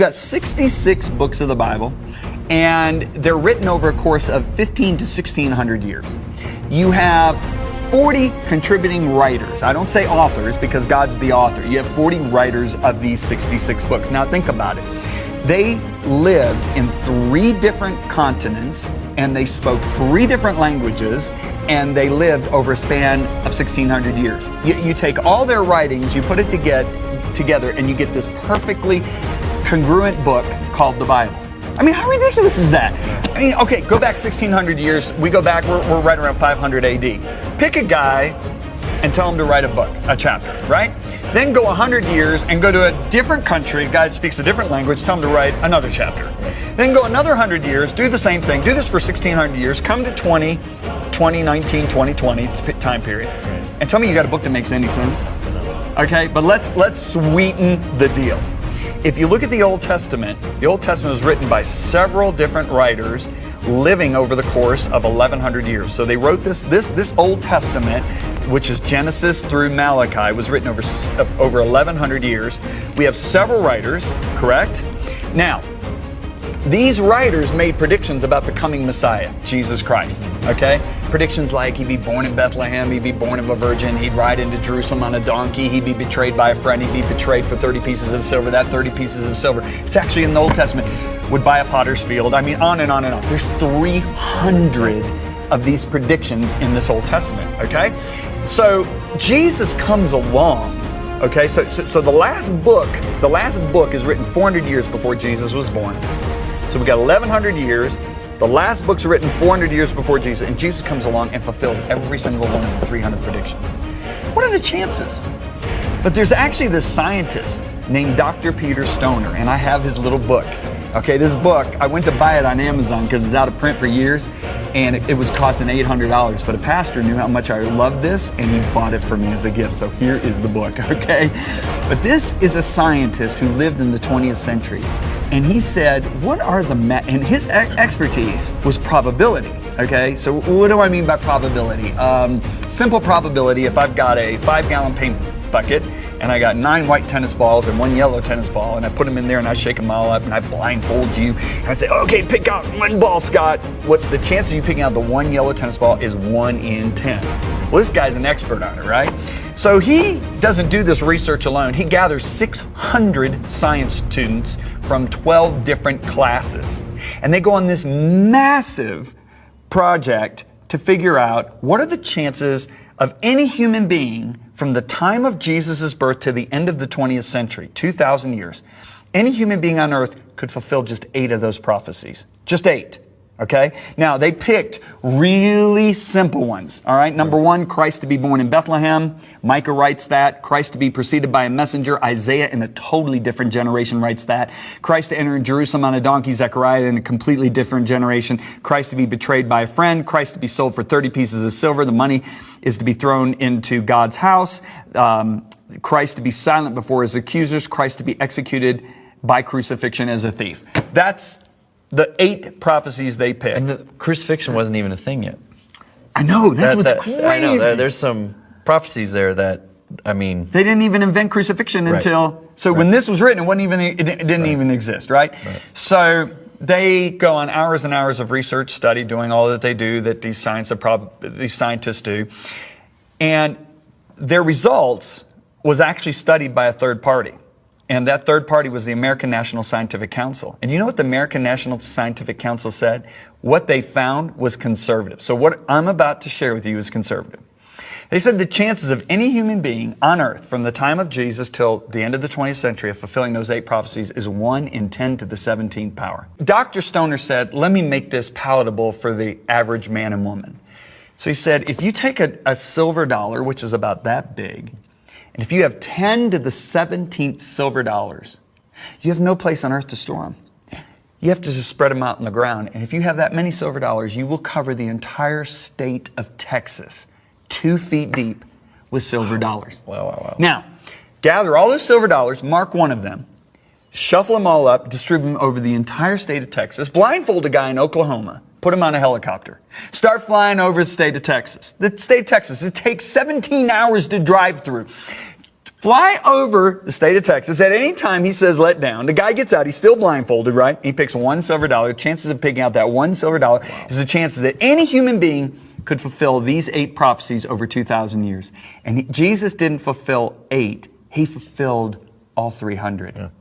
got 66 books of the Bible, and they're written over a course of 15 to 1600 years. You have 40 contributing writers. I don't say authors because God's the author. You have 40 writers of these 66 books. Now think about it. They lived in 3 different continents, and they spoke 3 different languages, and they lived over a span of 1600 years. You take all their writings, you put it together, and you get this perfectly congruent book called the Bible. I mean, how ridiculous is that? I mean, okay, go back 1600 years. We go back, we're right around 500 AD. Pick a guy and tell him to write a book, a chapter, right? Then go 100 years and go to a different country, a guy that speaks a different language, tell him to write another chapter. Then go another 100 years, do the same thing, do this for 1600 years, come to 2019, 2020 time period, and tell me you got a book that makes any sense. Okay, but let's sweeten the deal. If you look at the Old Testament was written by several different writers living over the course of 1100 years. So they wrote this Old Testament, which is Genesis through Malachi, was written over 1100 years. We have several writers, correct? Now, these writers made predictions about the coming Messiah, Jesus Christ, okay? Predictions like he'd be born in Bethlehem, he'd be born of a virgin, he'd ride into Jerusalem on a donkey, he'd be betrayed by a friend, he'd be betrayed for 30 pieces of silver. That 30 pieces of silver, it's actually in the Old Testament, would buy a potter's field. I mean, on and on and on. There's 300 of these predictions in this Old Testament, okay? So Jesus comes along, okay? So the last book is written 400 years before Jesus was born. So we got 1100 years. The last book's written 400 years before Jesus, and Jesus comes along and fulfills every single one of the 300 predictions. What are the chances? But there's actually this scientist named Dr. Peter Stoner, and I have his little book. Okay, this book, I went to buy it on Amazon because it's out of print for years, and it was costing $800, but a pastor knew how much I loved this, and he bought it for me as a gift. So here is the book, okay? But this is a scientist who lived in the 20th century, and he said, and his expertise was probability, okay? So what do I mean by probability? Simple probability, if I've got a 5-gallon paint bucket, and I got 9 white tennis balls and 1 yellow tennis ball, and I put them in there and I shake them all up and I blindfold you and I say, okay, pick out 1 ball, Scott. What the chances of you picking out the 1 yellow tennis ball is 1 in 10. Well, this guy's an expert on it, right? So he doesn't do this research alone. He gathers 600 science students from 12 different classes, and they go on this massive project to figure out what are the chances of any human being from the time of Jesus' birth to the end of the 20th century, 2,000 years, any human being on earth could fulfill just 8 of those prophecies. Just 8. Okay? Now, they picked really simple ones. All right? Number 1, Christ to be born in Bethlehem. Micah writes that. Christ to be preceded by a messenger. Isaiah, in a totally different generation, writes that. Christ to enter in Jerusalem on a donkey. Zechariah, in a completely different generation. Christ to be betrayed by a friend. Christ to be sold for 30 pieces of silver. The money is to be thrown into God's house. Christ to be silent before his accusers. Christ to be executed by crucifixion as a thief. That's the 8 prophecies they picked. And the crucifixion wasn't even a thing yet. I know, that's what's crazy. I know, there's some prophecies there that, I mean... They didn't even invent crucifixion until... So when this was written, it didn't even exist, right? So they go on hours and hours of research, study, doing all that they do, that these scientists do. And their results was actually studied by a third party. And that third party was the American National Scientific Council. And you know what the American National Scientific Council said? What they found was conservative. So what I'm about to share with you is conservative. They said the chances of any human being on earth from the time of Jesus till the end of the 20th century of fulfilling those 8 prophecies is 1 in 10 to the 17th power. Dr. Stoner said, let me make this palatable for the average man and woman. So he said, if you take a silver dollar, which is about that big, and if you have 10 to the 17th silver dollars, you have no place on earth to store them. You have to just spread them out on the ground. And if you have that many silver dollars, you will cover the entire state of Texas, 2 feet deep, with silver dollars. Wow. Now, gather all those silver dollars, mark one of them, shuffle them all up, distribute them over the entire state of Texas, blindfold a guy in Oklahoma, put him on a helicopter, start flying over the state of Texas. The state of Texas, it takes 17 hours to drive through. fly over the state of Texas. At any time he says let down, the guy gets out, he's still blindfolded, right? He picks $1 silver. The chances of picking out that $1 silver is the chances that any human being could fulfill these 8 prophecies over 2,000 years. And Jesus didn't fulfill 8, he fulfilled all 300.